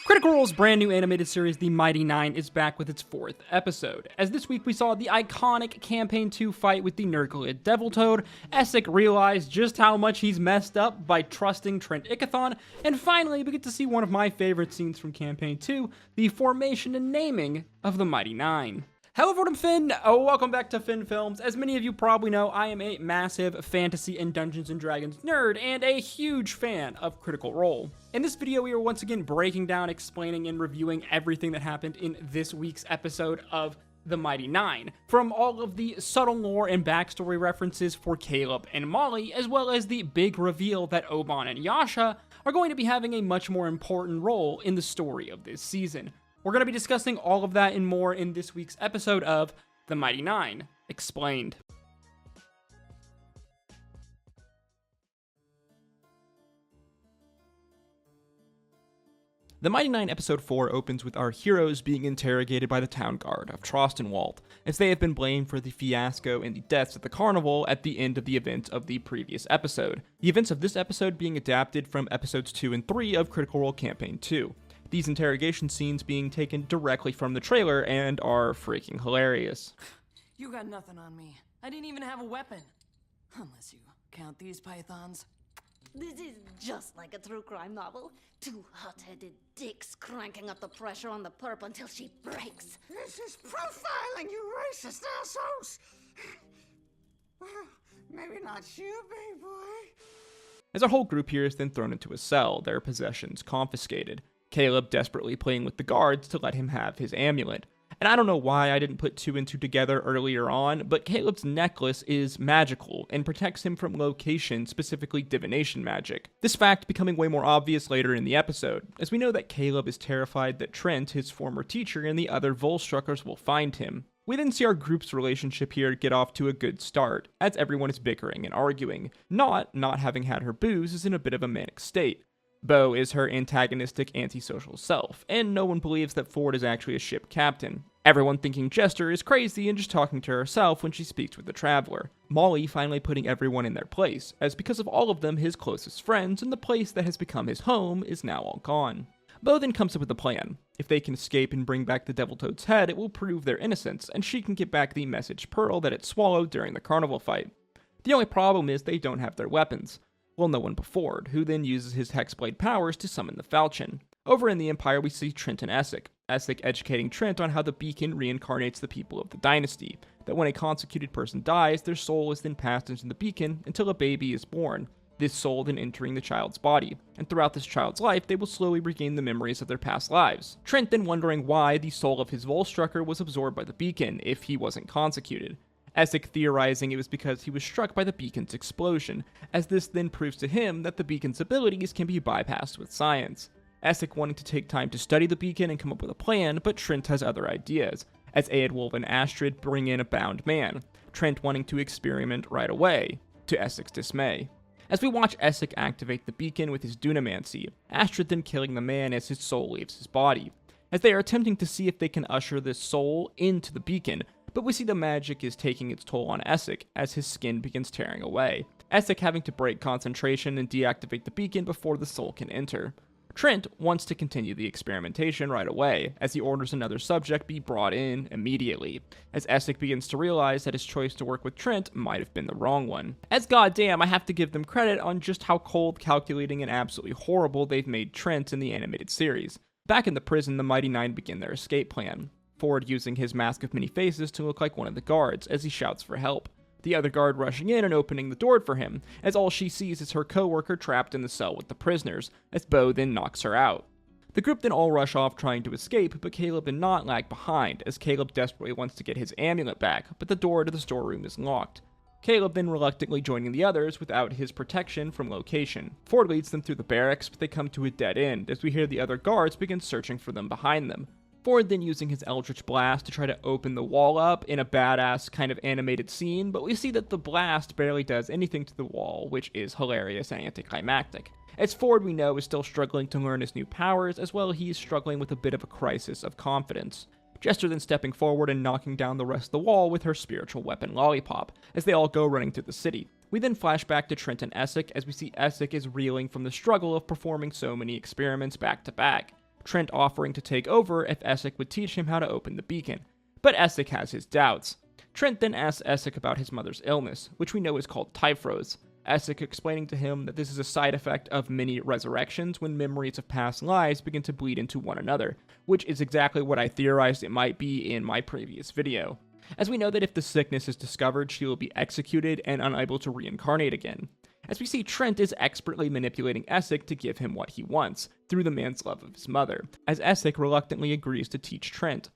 Critical Role's brand new animated series, The Mighty Nein, is back with its 4th episode. As this week we saw the iconic Campaign 2 fight with the Nurglid Devil Toad, Essek realized just how much he's messed up by trusting Trent, and finally we get to see one of my favorite scenes from Campaign 2, the formation and naming of the Mighty Nein. Hello everyone, I'm Finn. Welcome back to finnfilms. As many of you probably know, I am a massive fantasy and Dungeons & Dragons nerd and a huge fan of Critical Role. In this video, we are once again breaking down, explaining, and reviewing everything that happened in this week's episode of The Mighty Nein, from all of the subtle lore and backstory references for Caleb and Molly, as well as the big reveal that Obann and Yasha are going to be having a much more important role in the story of this season. We're going to be discussing all of that and more in this week's episode of The Mighty Nein Explained. The Mighty Nein Episode 4 opens with our heroes being interrogated by the town guard of Trostenwald, as they have been blamed for the fiasco and the deaths at the carnival at the end of the events of the previous episode. The events of this episode being adapted from episodes 2 and 3 of Critical Role Campaign 2. These interrogation scenes being taken directly from the trailer and are freaking hilarious. You got nothing on me. I didn't even have a weapon. Unless you count these pythons. This is just like a true crime novel. Two hot-headed dicks cranking up the pressure on the perp until she breaks. This is profiling, you racist assholes! Well, maybe not you, big boy. As our whole group here is then thrown into a cell, their possessions confiscated. Caleb desperately pleading with the guards to let him have his amulet. And I don't know why I didn't put 2 and 2 together earlier on, but Caleb's necklace is magical and protects him from location, specifically divination magic. This fact becoming way more obvious later in the episode, as we know that Caleb is terrified that Trent, his former teacher, and the other Volstruckers will find him. We then see our group's relationship here get off to a good start, as everyone is bickering and arguing. Not having had her booze is in a bit of a manic state. Bo is her antagonistic, antisocial self, and no one believes that Ford is actually a ship captain. Everyone thinking Jester is crazy and just talking to herself when she speaks with the Traveler. Molly finally putting everyone in their place, as because of all of them his closest friends and the place that has become his home is now all gone. Bo then comes up with a plan. If they can escape and bring back the Devil Toad's head, it will prove their innocence, and she can get back the message pearl that it swallowed during the carnival fight. The only problem is they don't have their weapons. Well, no one but Ford, who then uses his Hexblade powers to summon the Falchion. Over in the Empire, we see Trent and Essek. Essek educating Trent on how the beacon reincarnates the people of the dynasty, that when a consecrated person dies, their soul is then passed into the beacon until a baby is born, this soul then entering the child's body, and throughout this child's life, they will slowly regain the memories of their past lives. Trent then wondering why the soul of his Volstrucker was absorbed by the beacon if he wasn't consecrated. Essek theorizing it was because he was struck by the beacon's explosion, as this then proves to him that the beacon's abilities can be bypassed with science. Essek wanting to take time to study the beacon and come up with a plan, but Trent has other ideas, as Eadwulf and Astrid bring in a bound man, Trent wanting to experiment right away, to Essek's dismay. As we watch Essek activate the beacon with his Dunamancy, Astrid then killing the man as his soul leaves his body, as they are attempting to see if they can usher this soul into the beacon, but we see the magic is taking its toll on Essek as his skin begins tearing away, Essek having to break concentration and deactivate the beacon before the soul can enter. Trent wants to continue the experimentation right away, as he orders another subject be brought in immediately, as Essek begins to realize that his choice to work with Trent might have been the wrong one. As goddamn, I have to give them credit on just how cold, calculating, and absolutely horrible they've made Trent in the animated series. Back in the prison, the Mighty Nein begin their escape plan. Ford using his mask of many faces to look like one of the guards as he shouts for help. The other guard rushing in and opening the door for him, as all she sees is her co-worker trapped in the cell with the prisoners, as Bo then knocks her out. The group then all rush off trying to escape, but Caleb and Not lag behind, as Caleb desperately wants to get his amulet back, but the door to the storeroom is locked. Caleb then reluctantly joining the others without his protection from location. Ford leads them through the barracks, but they come to a dead end, as we hear the other guards begin searching for them behind them. Ford then using his Eldritch Blast to try to open the wall up in a badass kind of animated scene, but we see that the blast barely does anything to the wall, which is hilarious and anticlimactic. As Ford, we know, is still struggling to learn his new powers, as well he is struggling with a bit of a crisis of confidence. Jester then stepping forward and knocking down the rest of the wall with her spiritual weapon Lollipop, as they all go running through the city. We then flash back to Trent and Essek, as we see Essek is reeling from the struggle of performing so many experiments back to back. Trent offering to take over if Essek would teach him how to open the beacon. But Essek has his doubts. Trent then asks Essek about his mother's illness, which we know is called typhros. Essek explaining to him that this is a side effect of many resurrections when memories of past lives begin to bleed into one another, which is exactly what I theorized it might be in my previous video. As we know that if the sickness is discovered, she will be executed and unable to reincarnate again. As we see, Trent is expertly manipulating Essek to give him what he wants, through the man's love of his mother, as Essek reluctantly agrees to teach Trent.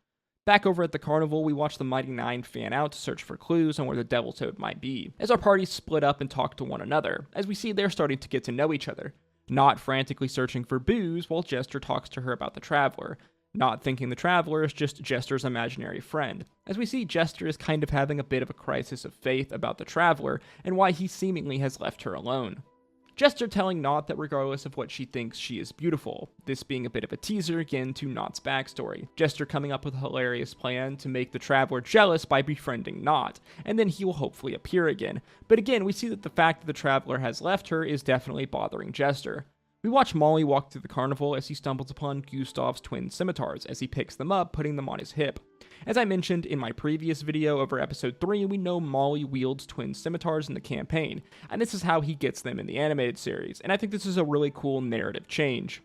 Back over at the carnival, we watch the Mighty Nein fan out to search for clues on where the Devil Toad might be, as our parties split up and talk to one another, as we see they're starting to get to know each other, not frantically searching for booze while Jester talks to her about the Traveler, not thinking the Traveler is just Jester's imaginary friend, as we see Jester is kind of having a bit of a crisis of faith about the Traveler and why he seemingly has left her alone. Jester telling Nott that regardless of what she thinks, she is beautiful, this being a bit of a teaser again to Nott's backstory. Jester coming up with a hilarious plan to make the Traveler jealous by befriending Nott, and then he will hopefully appear again. But again, we see that the fact that the Traveler has left her is definitely bothering Jester. We watch Molly walk through the carnival as he stumbles upon Gustav's twin scimitars as he picks them up, putting them on his hip. As I mentioned in my previous video over episode 3, we know Molly wields twin scimitars in the campaign, and this is how he gets them in the animated series, and I think this is a really cool narrative change.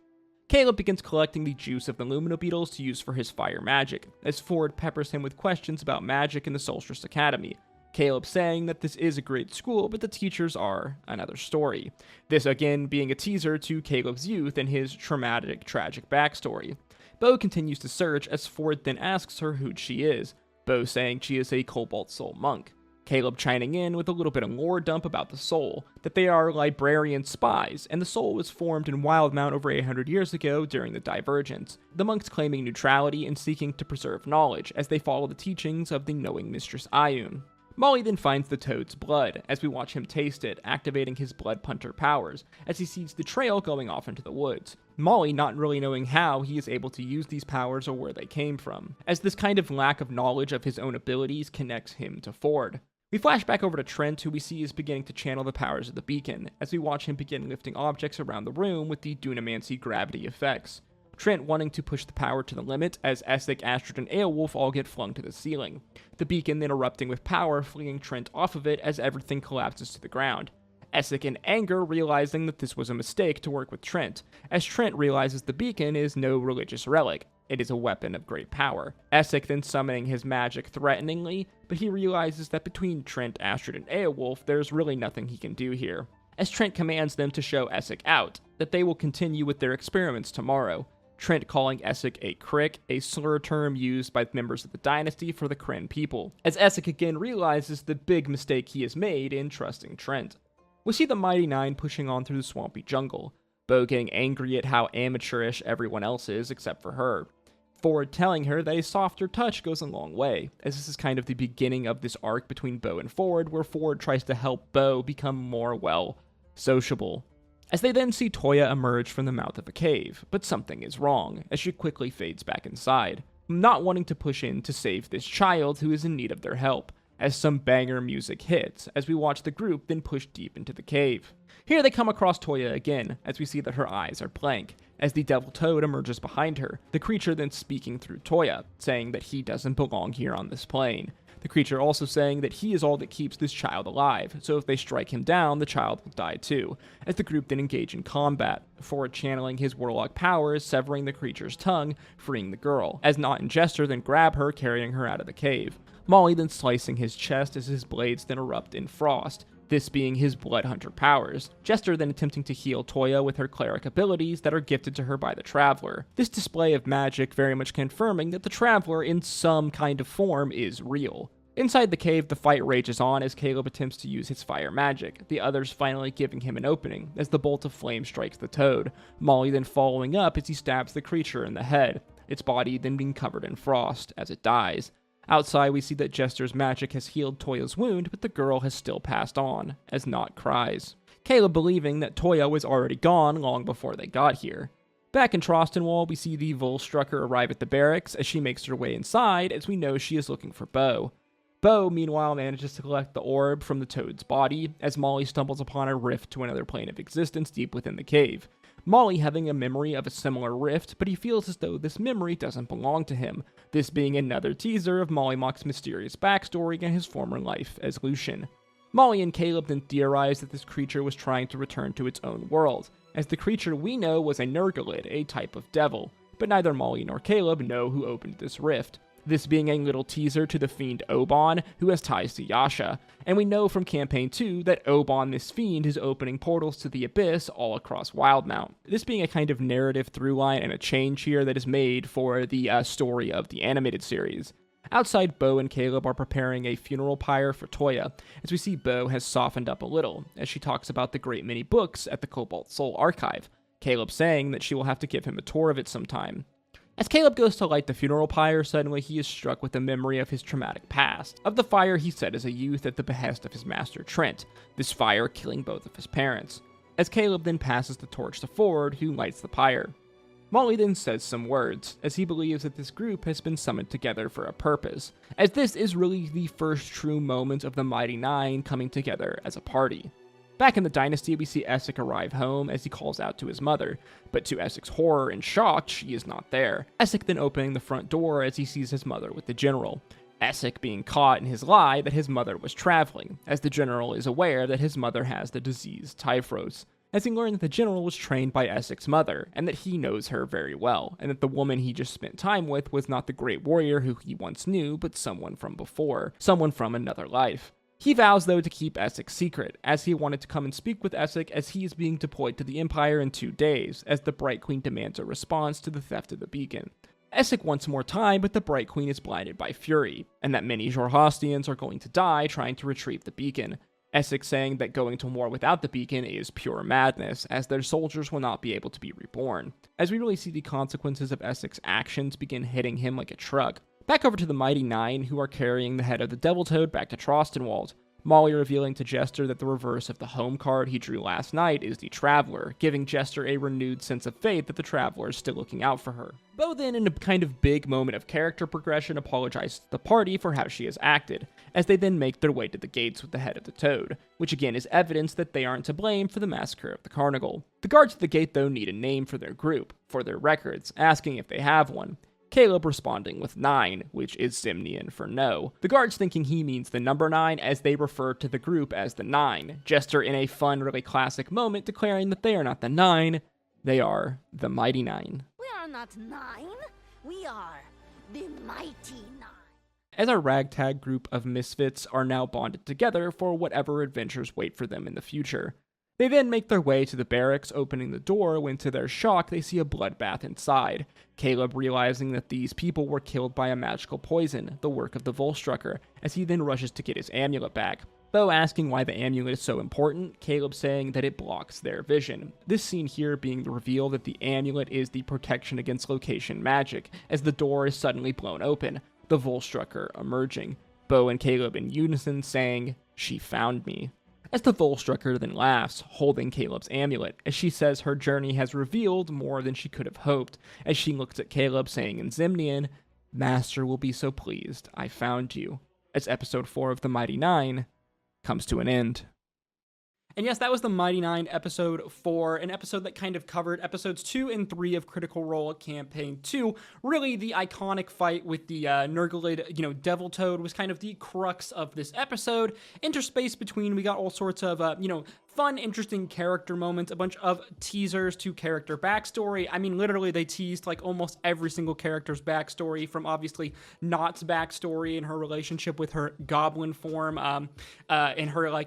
Caleb begins collecting the juice of the Lumino Beetles to use for his fire magic, as Ford peppers him with questions about magic in the Solstice Academy. Caleb saying that this is a great school, but the teachers are another story. This again being a teaser to Caleb's youth and his traumatic, tragic backstory. Bo continues to search as Ford then asks her who she is, Bo saying she is a Cobalt Soul monk. Caleb chiming in with a little bit of lore dump about the soul, that they are librarian spies, and the soul was formed in Wildmount over 800 years ago during the Divergence, the monks claiming neutrality and seeking to preserve knowledge as they follow the teachings of the knowing Mistress Ayun. Molly then finds the toad's blood, as we watch him taste it, activating his blood punter powers, as he sees the trail going off into the woods. Molly not really knowing how he is able to use these powers or where they came from, as this kind of lack of knowledge of his own abilities connects him to Ford. We flash back over to Trent, who we see is beginning to channel the powers of the beacon, as we watch him begin lifting objects around the room with the Dunamancy gravity effects. Trent wanting to push the power to the limit as Essek, Astrid, and Aelwulf all get flung to the ceiling. The beacon then erupting with power, flinging Trent off of it as everything collapses to the ground. Essek in anger realizing that this was a mistake to work with Trent, as Trent realizes the beacon is no religious relic, it is a weapon of great power. Essek then summoning his magic threateningly, but he realizes that between Trent, Astrid, and Aelwulf, there's really nothing he can do here. As Trent commands them to show Essek out, that they will continue with their experiments tomorrow. Trent calling Essek a crick, a slur term used by members of the dynasty for the Kryn people, as Essek again realizes the big mistake he has made in trusting Trent. We see the Mighty Nein pushing on through the swampy jungle, Bo getting angry at how amateurish everyone else is except for her. Ford telling her that a softer touch goes a long way, as this is kind of the beginning of this arc between Bo and Ford, where Ford tries to help Bo become more, well, sociable. As they then see Toya emerge from the mouth of a cave, but something is wrong, as she quickly fades back inside, not wanting to push in to save this child who is in need of their help, as some banger music hits, as we watch the group then push deep into the cave. Here they come across Toya again, as we see that her eyes are blank, as the Devil Toad emerges behind her, the creature then speaking through Toya, saying that he doesn't belong here on this plane. The creature also saying that he is all that keeps this child alive, so if they strike him down, the child will die too, as the group then engage in combat, Ford channeling his warlock powers, severing the creature's tongue, freeing the girl, as Nott and Jester then grab her, carrying her out of the cave. Molly then slicing his chest as his blades then erupt in frost, this being his Blood Hunter powers. Jester then attempting to heal Toya with her cleric abilities that are gifted to her by the Traveler. This display of magic very much confirming that the Traveler in some kind of form is real. Inside the cave, the fight rages on as Caleb attempts to use his fire magic, the others finally giving him an opening as the bolt of flame strikes the toad, Molly then following up as he stabs the creature in the head, its body then being covered in frost as it dies. Outside, we see that Jester's magic has healed Toya's wound, but the girl has still passed on, as Nott cries. Caleb believing that Toya was already gone long before they got here. Back in Trostenwall, we see the Volstrucker arrive at the barracks as she makes her way inside, as we know she is looking for Bo. Bo, meanwhile, manages to collect the orb from the toad's body, as Molly stumbles upon a rift to another plane of existence deep within the cave. Molly having a memory of a similar rift, but he feels as though this memory doesn't belong to him, this being another teaser of Mollymock's mysterious backstory and his former life as Lucian. Molly and Caleb then theorize that this creature was trying to return to its own world, as the creature we know was a Nurglid, a type of devil, but neither Molly nor Caleb know who opened this rift, this being a little teaser to the fiend Obann, who has ties to Yasha, and we know from Campaign 2 that Obann, this fiend, is opening portals to the Abyss all across Wildmount, this being a kind of narrative throughline and a change here that is made for the story of the animated series. Outside, Bo and Caleb are preparing a funeral pyre for Toya, as we see Bo has softened up a little, as she talks about the great many books at the Cobalt Soul Archive, Caleb saying that she will have to give him a tour of it sometime. As Caleb goes to light the funeral pyre, suddenly he is struck with a memory of his traumatic past, of the fire he set as a youth at the behest of his master Trent, this fire killing both of his parents. As Caleb then passes the torch to Ford, who lights the pyre. Molly then says some words, as he believes that this group has been summoned together for a purpose, as this is really the first true moment of the Mighty Nein coming together as a party. Back in the Dynasty, we see Essek arrive home as he calls out to his mother, but to Essek's horror and shock, she is not there. Essek then opening the front door as he sees his mother with the general. Essek being caught in his lie that his mother was traveling, as the general is aware that his mother has the disease Typhros, as he learned that the general was trained by Essek's mother, and that he knows her very well, and that the woman he just spent time with was not the great warrior who he once knew, but someone from before, someone from another life. He vows, though, to keep Essek secret, as he wanted to come and speak with Essek as he is being deployed to the Empire in 2 days, as the Bright Queen demands a response to the theft of the beacon. Essek wants more time, but the Bright Queen is blinded by fury, and that many Xhorhastians are going to die trying to retrieve the beacon. Essek saying that going to war without the beacon is pure madness, as their soldiers will not be able to be reborn, as we really see the consequences of Essek's actions begin hitting him like a truck. Back over to the Mighty Nein, who are carrying the head of the Devil Toad back to Trostenwald. Molly revealing to Jester that the reverse of the home card he drew last night is the Traveler, giving Jester a renewed sense of faith that the Traveler is still looking out for her. Bo then, in a kind of big moment of character progression, apologizes to the party for how she has acted, as they then make their way to the gates with the head of the Toad, which again is evidence that they aren't to blame for the massacre of the Carnival. The guards at the gate, though, need a name for their group, for their records, asking if they have one. Caleb responding with 9, which is Simnian for no. The guards thinking he means the number 9, as they refer to the group as the 9. Jester in a fun, really classic moment declaring that they are not the 9, they are the Mighty Nein. We are not 9, we are the Mighty Nein. As our ragtag group of misfits are now bonded together for whatever adventures wait for them in the future. They then make their way to the barracks, opening the door when, to their shock, they see a bloodbath inside. Caleb realizing that these people were killed by a magical poison, the work of the Volstrucker, as he then rushes to get his amulet back. Bo asking why the amulet is so important, Caleb saying that it blocks their vision. This scene here being the reveal that the amulet is the protection against location magic, as the door is suddenly blown open, the Volstrucker emerging. Bo and Caleb in unison saying, "She found me." As the Volstrucker then laughs, holding Caleb's amulet, as she says her journey has revealed more than she could have hoped, as she looks at Caleb saying in Zimnian, "Master will be so pleased I found you," as episode 4 of the Mighty Nein comes to an end. And yes, that was the Mighty Nein episode 4, an episode that kind of covered episodes 2 and 3 of Critical Role Campaign 2. Really, the iconic fight with the Nurglid, Devil Toad was kind of the crux of this episode. Interspace between, we got all sorts of, fun, interesting character moments, a bunch of teasers to character backstory. I mean, literally, they teased, almost every single character's backstory, from obviously Nott's backstory and her relationship with her goblin form, and her,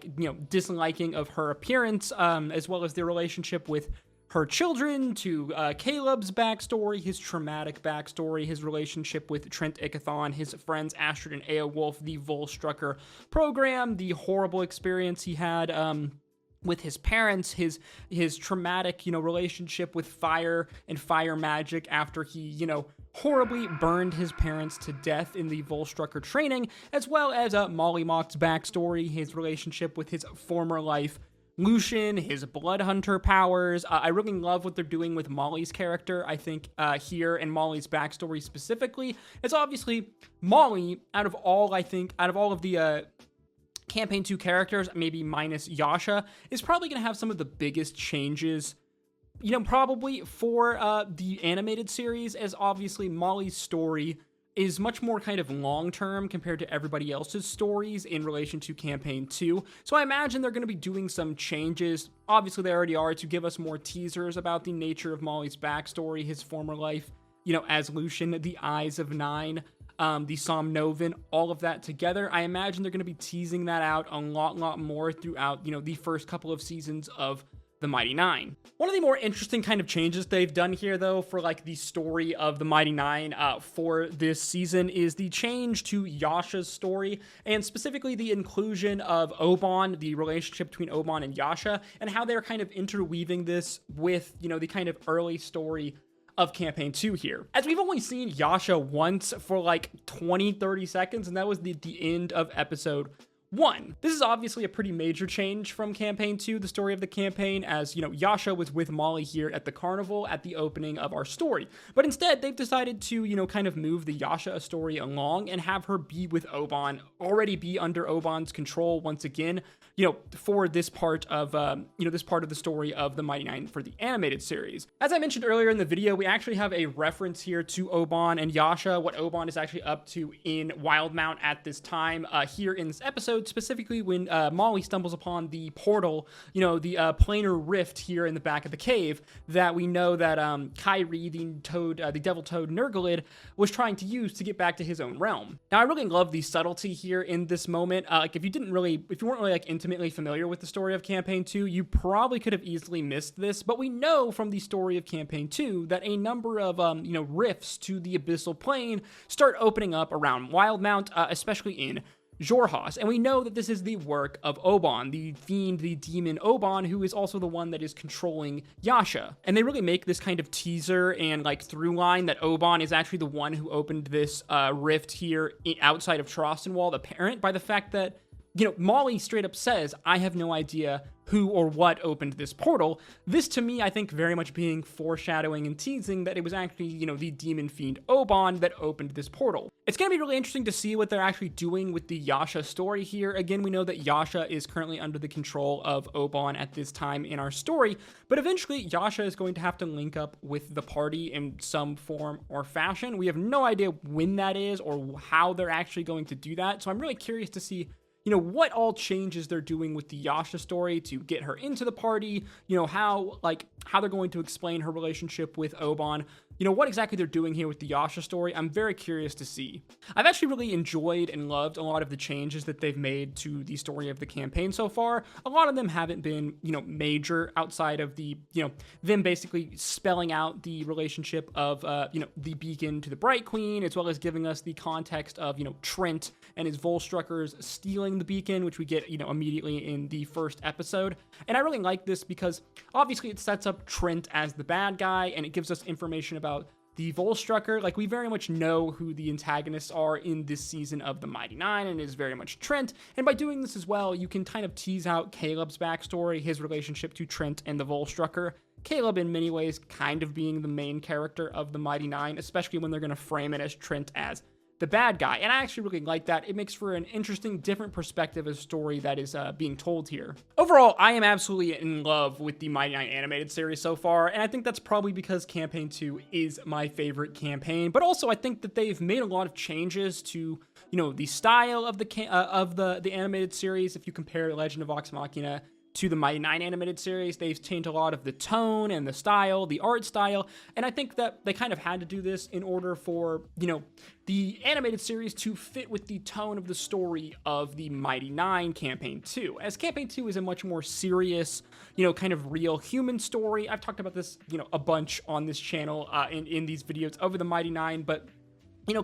disliking of her appearance, as well as their relationship with her children, to Caleb's backstory, his traumatic backstory, his relationship with Trent Ickathon, his friends Astrid and Aelwulf, the Volstrucker program, the horrible experience he had, with his parents, his traumatic, relationship with fire and fire magic after he, horribly burned his parents to death in the Volstrucker training, as well as Mollymock's backstory, his relationship with his former life, Lucian, his blood hunter powers. I really love what they're doing with Molly's character, I think, here, and Molly's backstory specifically. It's obviously Molly, out of all of the Campaign 2 characters, maybe minus Yasha, is probably going to have some of the biggest changes probably for the animated series, as obviously Molly's story is much more kind of long-term compared to everybody else's stories in relation to Campaign 2. So I imagine they're going to be doing some changes. Obviously, they already are, to give us more teasers about the nature of Molly's backstory, his former life, as Lucian, the Eyes of Nine, the Somnovan, all of that together. I imagine they're going to be teasing that out a lot more throughout, the first couple of seasons of the Mighty Nein. One of the more interesting kind of changes they've done here, though, for like the story of the Mighty Nein for this season is the change to Yasha's story, and specifically the inclusion of Obann, the relationship between Obann and Yasha, and how they're kind of interweaving this with, the kind of early story of Campaign 2 here. As we've only seen Yasha once for like 20-30 seconds, and that was the end of episode 1. This is obviously a pretty major change from Campaign 2, the story of the campaign, as, Yasha was with Molly here at the carnival at the opening of our story. But instead, they've decided to, kind of move the Yasha story along and have her be with Obann, already be under Obann's control once again, for this part of, this part of the story of the Mighty Nein for the animated series. As I mentioned earlier in the video, we actually have a reference here to Obann and Yasha, what Obann is actually up to in Wildmount at this time, here in this episode, specifically when Molly stumbles upon the portal, the planar rift here in the back of the cave that we know that Kyrie, the devil toad Nergalid, was trying to use to get back to his own realm. Now, I really love the subtlety here in this moment. Like, if you weren't really like intimately familiar with the story of Campaign 2, you probably could have easily missed this, but we know from the story of Campaign 2 that a number of, rifts to the abyssal plane start opening up around Wildmount, especially in Xhorhas, and we know that this is the work of Obann, the fiend, the demon Obann, who is also the one that is controlling Yasha. And they really make this kind of teaser and like through line that Obann is actually the one who opened this rift here outside of Trostenwald, apparent by the fact that, Molly straight up says, I have no idea who or what opened this portal. This, to me, I think very much being foreshadowing and teasing that it was actually, the demon fiend Obann that opened this portal. It's going to be really interesting to see what they're actually doing with the Yasha story here. Again, we know that Yasha is currently under the control of Obann at this time in our story, but eventually Yasha is going to have to link up with the party in some form or fashion. We have no idea when that is or how they're actually going to do that, so I'm really curious to see what all changes they're doing with the Yasha story to get her into the party, how they're going to explain her relationship with Obann, what exactly they're doing here with the Yasha story. I'm very curious to see. I've actually really enjoyed and loved a lot of the changes that they've made to the story of the campaign so far. A lot of them haven't been, major outside of the, them basically spelling out the relationship of, the Beacon to the Bright Queen, as well as giving us the context of, Trent and his Volstruckers stealing the Beacon, which we get, immediately in the first episode. And I really like this because obviously it sets up Trent as the bad guy, and it gives us information about the Volstrucker. Like, we very much know who the antagonists are in this season of the Mighty Nein, and it is very much Trent. And by doing this as well, you can kind of tease out Caleb's backstory, his relationship to Trent and the Volstrucker. Caleb, in many ways, kind of being the main character of the Mighty Nein, especially when they're going to frame it as Trent as the bad guy. And I actually really like that. It makes for an interesting, different perspective of story that is being told here. Overall, I am absolutely in love with the Mighty Nein animated series so far, and I think that's probably because Campaign 2 is my favorite campaign, but also I think that they've made a lot of changes to, the style of the animated series. If you compare Legend of Vox Machina to the Mighty Nein animated series, they've changed a lot of the tone and the style, the art style, and I think that they kind of had to do this in order for, the animated series to fit with the tone of the story of the Mighty Nein Campaign 2, as Campaign 2 is a much more serious, kind of real human story. I've talked about this, a bunch on this channel in these videos over the Mighty Nein, but,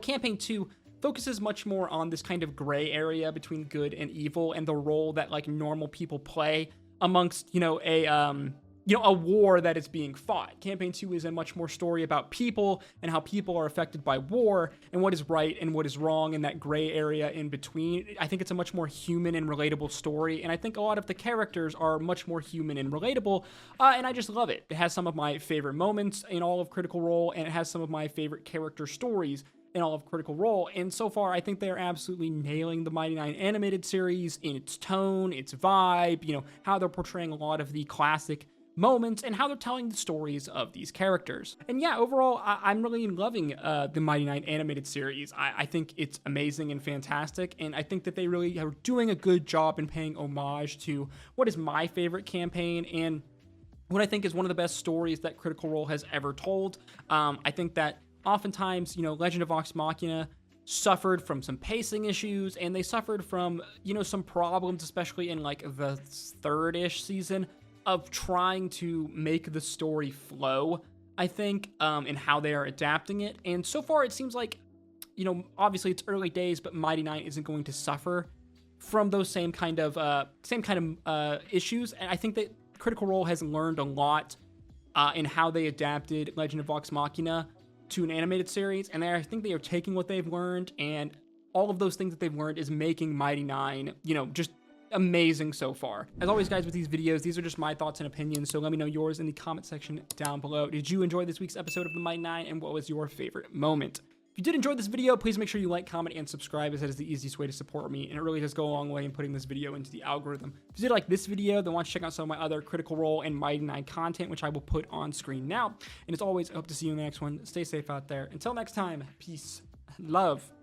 Campaign 2 focuses much more on this kind of gray area between good and evil and the role that like normal people play amongst, a war that is being fought. Campaign 2 is a much more story about people and how people are affected by war and what is right and what is wrong in that gray area in between. I think it's a much more human and relatable story, and I think a lot of the characters are much more human and relatable, and I just love it. It has some of my favorite moments in all of Critical Role, and it has some of my favorite character stories in all of Critical Role, and so far I think they're absolutely nailing the Mighty Nein animated series in its tone, its vibe, how they're portraying a lot of the classic moments and how they're telling the stories of these characters. And yeah, overall, I'm really loving the Mighty Nein animated series. I think it's amazing and fantastic, and I think that they really are doing a good job in paying homage to what is my favorite campaign and what I think is one of the best stories that Critical Role has ever told. I think that oftentimes, Legend of Vox Machina suffered from some pacing issues, and they suffered from, some problems, especially in like the third-ish season, of trying to make the story flow, I think, in how they are adapting it. And so far, it seems like, obviously it's early days, but Mighty Nein isn't going to suffer from those same kind of issues. And I think that Critical Role has learned a lot in how they adapted Legend of Vox Machina to an animated series, and I think they are taking what they've learned, and all of those things that they've learned is making Mighty Nein, just amazing so far. As always, guys, with these videos, these are just my thoughts and opinions, so let me know yours in the comment section down below. Did you enjoy this week's episode of the Mighty Nein, and what was your favorite moment? If you did enjoy this video, please make sure you like, comment, and subscribe, as that is the easiest way to support me, and it really does go a long way in putting this video into the algorithm. If you did like this video, then why don't you check out some of my other Critical Role and Mighty Nein content, which I will put on screen now. And as always, I hope to see you in the next one. Stay safe out there. Until next time, peace, love.